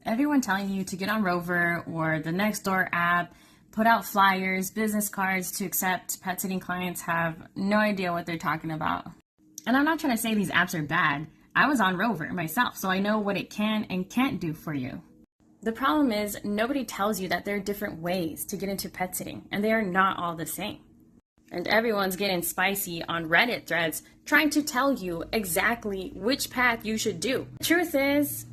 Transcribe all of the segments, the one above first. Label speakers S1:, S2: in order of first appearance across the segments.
S1: everyone telling you to get on Rover or the Nextdoor app, put out flyers, business cards to accept pet sitting clients have no idea what they're talking about. And I'm not trying to say these apps are bad. I was on Rover myself, so I know what it can and can't do for you. The problem is nobody tells you that there are different ways to get into pet sitting, and they are not all the same. And everyone's getting spicy on Reddit threads trying to tell you exactly which path you should do. The truth is,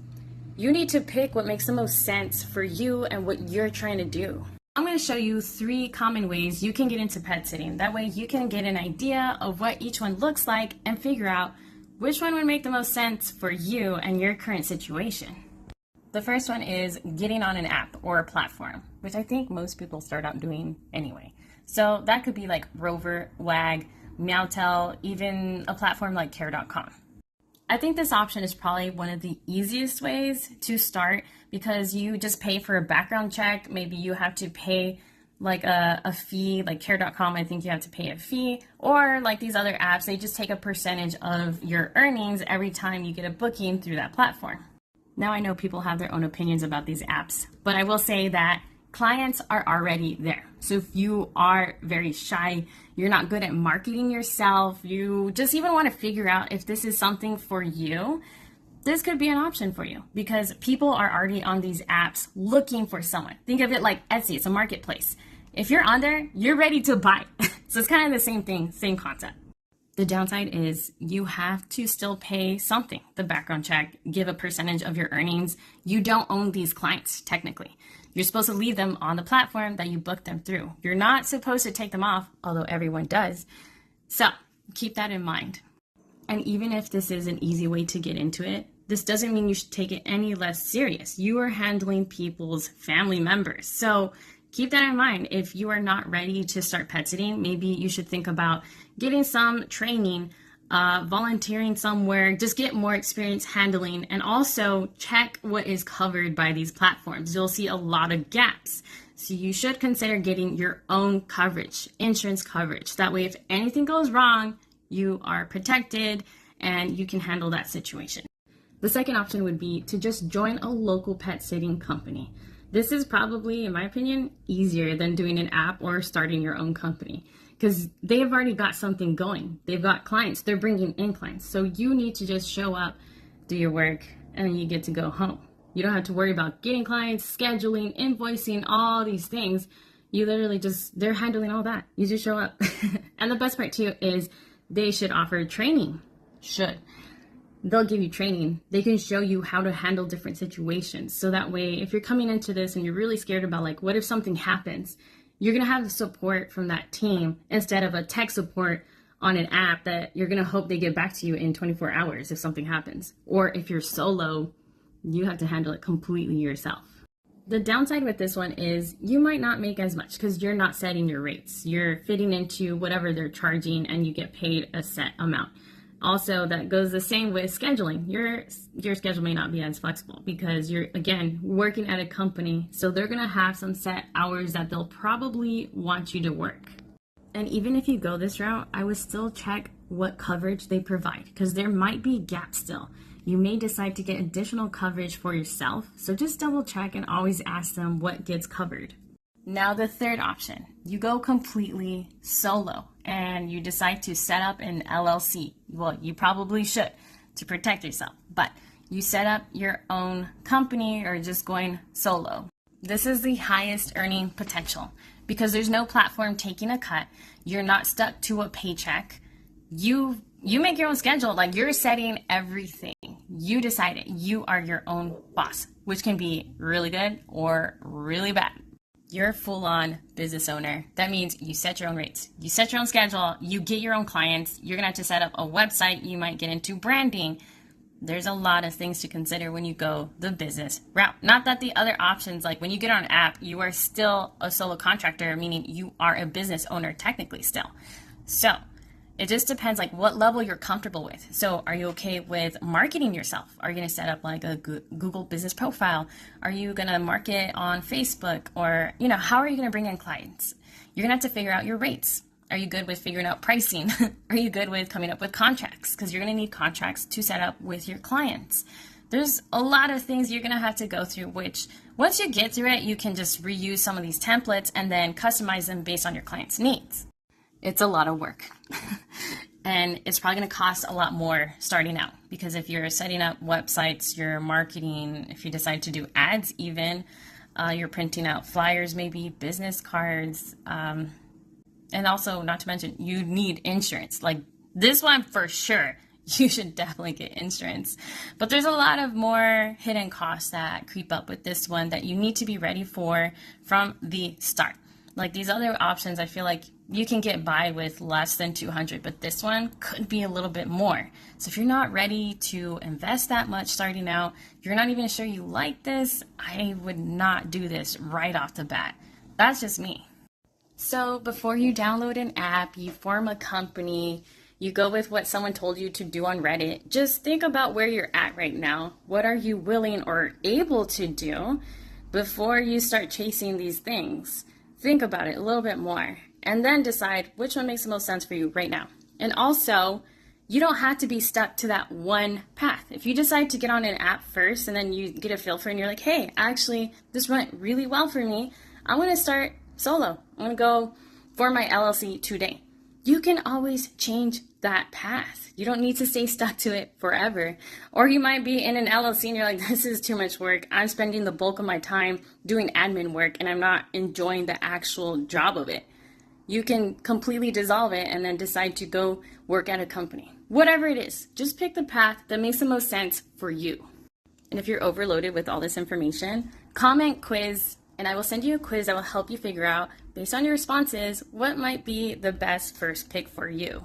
S1: you need to pick what makes the most sense for you and what you're trying to do. I'm going to show you 3 common ways you can get into pet sitting. That way you can get an idea of what each one looks like and figure out which one would make the most sense for you and your current situation. The first one is getting on an app or a platform, which I think most people start out doing anyway. So that could be like Rover, Wag, Meowtel, even a platform like care.com. I think this option is probably one of the easiest ways to start because you just pay for a background check. Maybe you have to pay like a fee, like care.com, I think you have to pay a fee, or like these other apps, they just take a percentage of your earnings every time you get a booking through that platform. Now I know people have their own opinions about these apps, but I will say that clients are already there. So if you are very shy, you're not good at marketing yourself, you just even want to figure out if this is something for you, this could be an option for you because people are already on these apps looking for someone. Think of it like Etsy, it's a marketplace. If you're on there, you're ready to buy. So it's kind of the same thing, same concept. The downside is you have to still pay something, the background check, give a percentage of your earnings. You don't own these clients, technically. You're supposed to leave them on the platform that you booked them through. You're not supposed to take them off, although everyone does. So keep that in mind. And even if this is an easy way to get into it, this doesn't mean you should take it any less serious. You are handling people's family members. So keep that in mind. If you are not ready to start pet sitting, maybe you should think about getting some training, volunteering somewhere, just get more experience handling, and also check what is covered by these platforms. You'll see a lot of gaps. So you should consider getting your own coverage, insurance coverage. That way, if anything goes wrong, you are protected and you can handle that situation. The second option would be to just join a local pet sitting company. This is probably, in my opinion, easier than doing an app or starting your own company because they've already got something going. They've got clients. They're bringing in clients. So you need to just show up, do your work, and then you get to go home. You don't have to worry about getting clients, scheduling, invoicing, all these things. You literally they're handling all that. You just show up. And the best part too is they should offer training. They'll give you training. They can show you how to handle different situations. So that way, if you're coming into this and you're really scared about like, what if something happens? You're going to have the support from that team instead of a tech support on an app that you're going to hope they get back to you in 24 hours if something happens. Or if you're solo, you have to handle it completely yourself. The downside with this one is you might not make as much because you're not setting your rates. You're fitting into whatever they're charging and you get paid a set amount. Also, that goes the same with scheduling. Your schedule may not be as flexible because you're, again, working at a company. So they're going to have some set hours that they'll probably want you to work. And even if you go this route, I would still check what coverage they provide because there might be gaps still. You may decide to get additional coverage for yourself. So just double check and always ask them what gets covered. Now the third option, you go completely solo and you decide to set up an LLC. Well, you probably should to protect yourself, but you set up your own company or just going solo. This is the highest earning potential because there's no platform taking a cut. You're not stuck to a paycheck. You make your own schedule. Like you're setting everything. You decide it. You are your own boss, which can be really good or really bad. You're a full-on business owner. That means you set your own rates. You set your own schedule. You get your own clients. You're going to have to set up a website. You might get into branding. There's a lot of things to consider when you go the business route. Not that the other options, like when you get on an app, you are still a solo contractor, meaning you are a business owner technically still. So it just depends like what level you're comfortable with. So are you okay with marketing yourself? Are you going to set up like a Google business profile? Are you going to market on Facebook? Or, how are you going to bring in clients? You're going to have to figure out your rates. Are you good with figuring out pricing? Are you good with coming up with contracts? Because you're going to need contracts to set up with your clients. There's a lot of things you're going to have to go through, which once you get through it, you can just reuse some of these templates and then customize them based on your client's needs. It's a lot of work. And it's probably going to cost a lot more starting out, because if you're setting up websites, you're marketing, if you decide to do ads even, you're printing out flyers, maybe business cards, and also, not to mention, you need insurance. Like this one for sure, you should definitely get insurance. But there's a lot of more hidden costs that creep up with this one that you need to be ready for from the start. Like these other options, I feel like you can get by with less than 200, but this one could be a little bit more. So if you're not ready to invest that much starting out, you're not even sure you like this, I would not do this right off the bat. That's just me. So before you download an app, you form a company, you go with what someone told you to do on Reddit, just think about where you're at right now. What are you willing or able to do before you start chasing these things? Think about it a little bit more and then decide which one makes the most sense for you right now. And also, you don't have to be stuck to that one path. If you decide to get on an app first and then you get a feel for it and you're like, hey, actually, this went really well for me, I want to start solo. I'm going to go for my LLC today. You can always change that path. You don't need to stay stuck to it forever. Or you might be in an LLC and you're like, this is too much work. I'm spending the bulk of my time doing admin work and I'm not enjoying the actual job of it. You can completely dissolve it and then decide to go work at a company. Whatever it is, just pick the path that makes the most sense for you. And if you're overloaded with all this information, comment quiz, and I will send you a quiz that will help you figure out, based on your responses, what might be the best first pick for you.